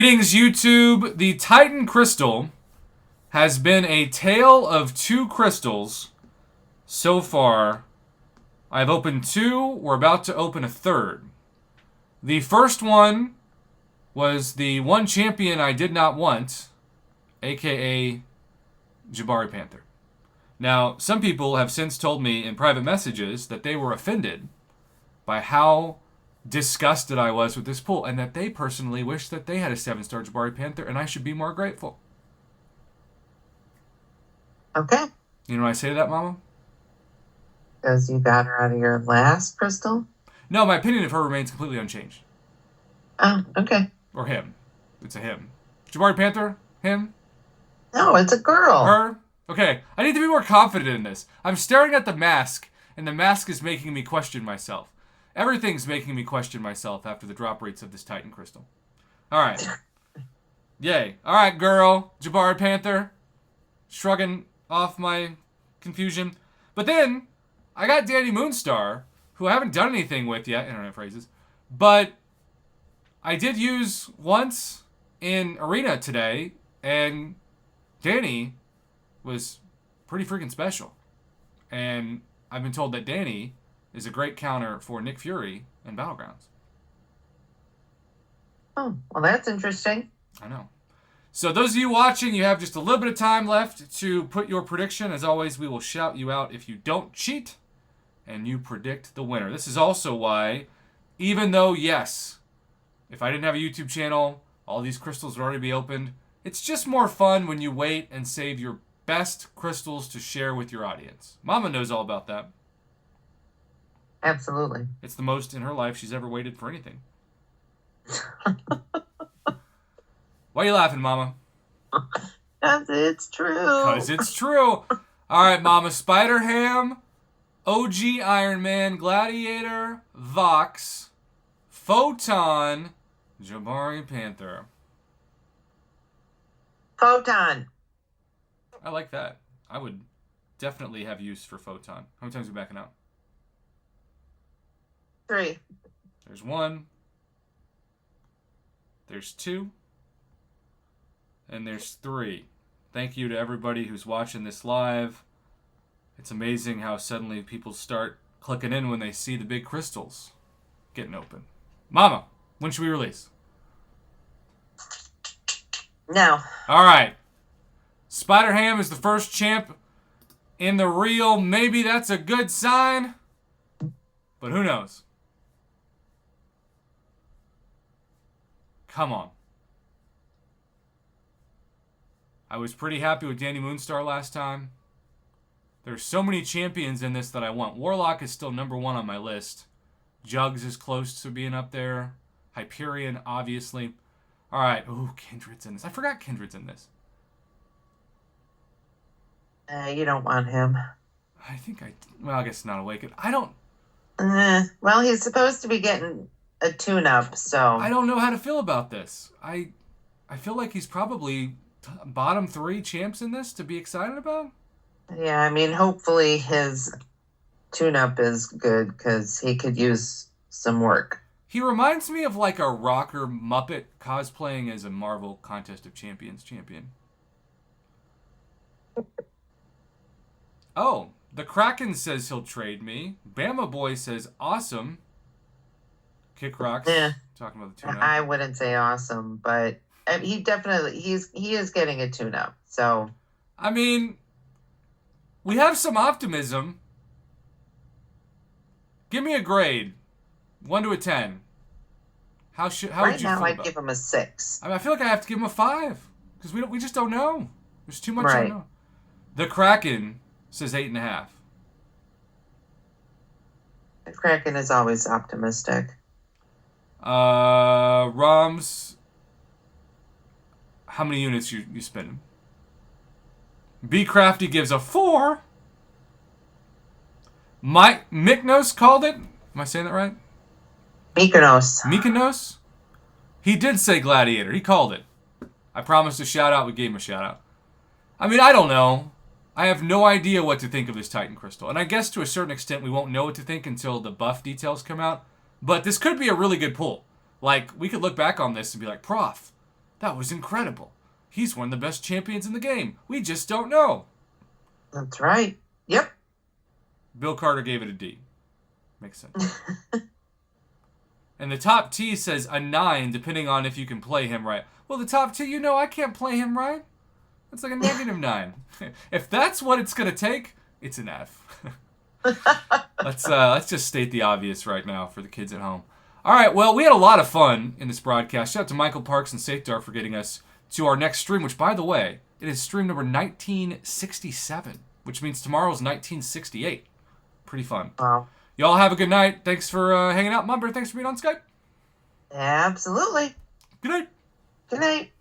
Greetings, YouTube. The Titan Crystal has been a tale of two crystals so far. I've opened two. We're about to open a third. The first one was the one champion I did not want, aka Jabari Panther. Now, some people have since told me in private messages that they were offended by how disgusted I was with this pool, and that they personally wish that they had a 7-star Jabari Panther, and I should be more grateful. Okay. You know what I say to that, Mama? Because you got her out of your last crystal? No, my opinion of her remains completely unchanged. Oh, okay. Or him. It's a him. Jabari Panther? Him? No, it's a girl. Her? Okay, I need to be more confident in this. I'm staring at the mask, and the mask is making me question myself. Everything's making me question myself after the drop rates of this Titan Crystal. Alright. Yay. Alright, girl. Jabari Panther. Shrugging off my confusion. But then, I got Danny Moonstar, who I haven't done anything with yet, internet phrases, but I did use once in Arena today, and Danny was pretty freaking special. And I've been told that Danny is a great counter for Nick Fury in Battlegrounds. Oh, well, that's interesting. I know. So those of you watching, you have just a little bit of time left to put your prediction. As always, we will shout you out if you don't cheat and you predict the winner. This is also why, even though, yes, if I didn't have a YouTube channel, all these crystals would already be opened. It's just more fun when you wait and save your best crystals to share with your audience. Mama knows all about that. Absolutely. It's the most in her life she's ever waited for anything. Why are you laughing, Mama? Because it's true. Because it's true. All right, Mama. Spider-Ham, OG Iron Man, Gladiator, Vox, Photon, Jabari Panther. Photon. I like that. I would definitely have use for Photon. How many times are we backing out? 3. There's 1. There's 2. And there's 3. Thank you to everybody who's watching this live. It's amazing how suddenly people start clicking in when they see the big crystals getting open. Mama, when should we release? Now. All right. Spider-Ham is the first champ in the reel. Maybe that's a good sign, but who knows? Come on. I was pretty happy with Danny Moonstar last time. There's so many champions in this that I want. Warlock is still number 1 on my list. Jugs is close to being up there. Hyperion, obviously. All right. Ooh, Kindred's in this. I forgot Kindred's in this. You don't want him. I think well, I guess not awakened. I don't... Well, he's supposed to be getting a tune-up, so... I don't know how to feel about this. I feel like he's probably bottom 3 champs in this to be excited about. Yeah, I mean, hopefully his tune-up is good, because he could use some work. He reminds me of like a rocker Muppet cosplaying as a Marvel Contest of Champions champion. Oh, the Kraken says he'll trade me. Bama Boy says awesome. Kick Rocks talking about the tune-up. I wouldn't say awesome, but he definitely he is getting a tune-up. So I mean, we have some optimism. Give me a grade, 1 to a 10. How would you feel right now I'd about give him a 6. I mean, I feel like I have to give him a 5 because we just don't know. There's too much Right. unknown. The Kraken says 8.5. The Kraken is always optimistic. Roms, how many units you spending? B Crafty gives a 4. Mykonos called it. Am I saying that right? Mykonos? He did say Gladiator. He called it. I promised a shout out. We gave him a shout out. I mean, I don't know. I have no idea what to think of this Titan Crystal. And I guess to a certain extent we won't know what to think until the buff details come out. But this could be a really good pull. Like, we could look back on this and be like, Prof, That was incredible. He's one of the best champions in the game. We just don't know. That's right. Yep. Bill Carter gave it a D. Makes sense. And the top T says a 9, depending on if you can play him right. Well, the top T, I can't play him right. That's like a -9. If that's what it's gonna take, it's an F. Let's just state the obvious right now for the kids at home. All right, well, we had a lot of fun in this broadcast. Shout out to Michael Parks and Safedar for getting us to our next stream, which, by the way, it is stream number 1967, which means tomorrow's 1968. Pretty fun. Wow. Y'all have a good night. Thanks for hanging out. Mumber, thanks for being on Skype. Absolutely. Good night. Good night.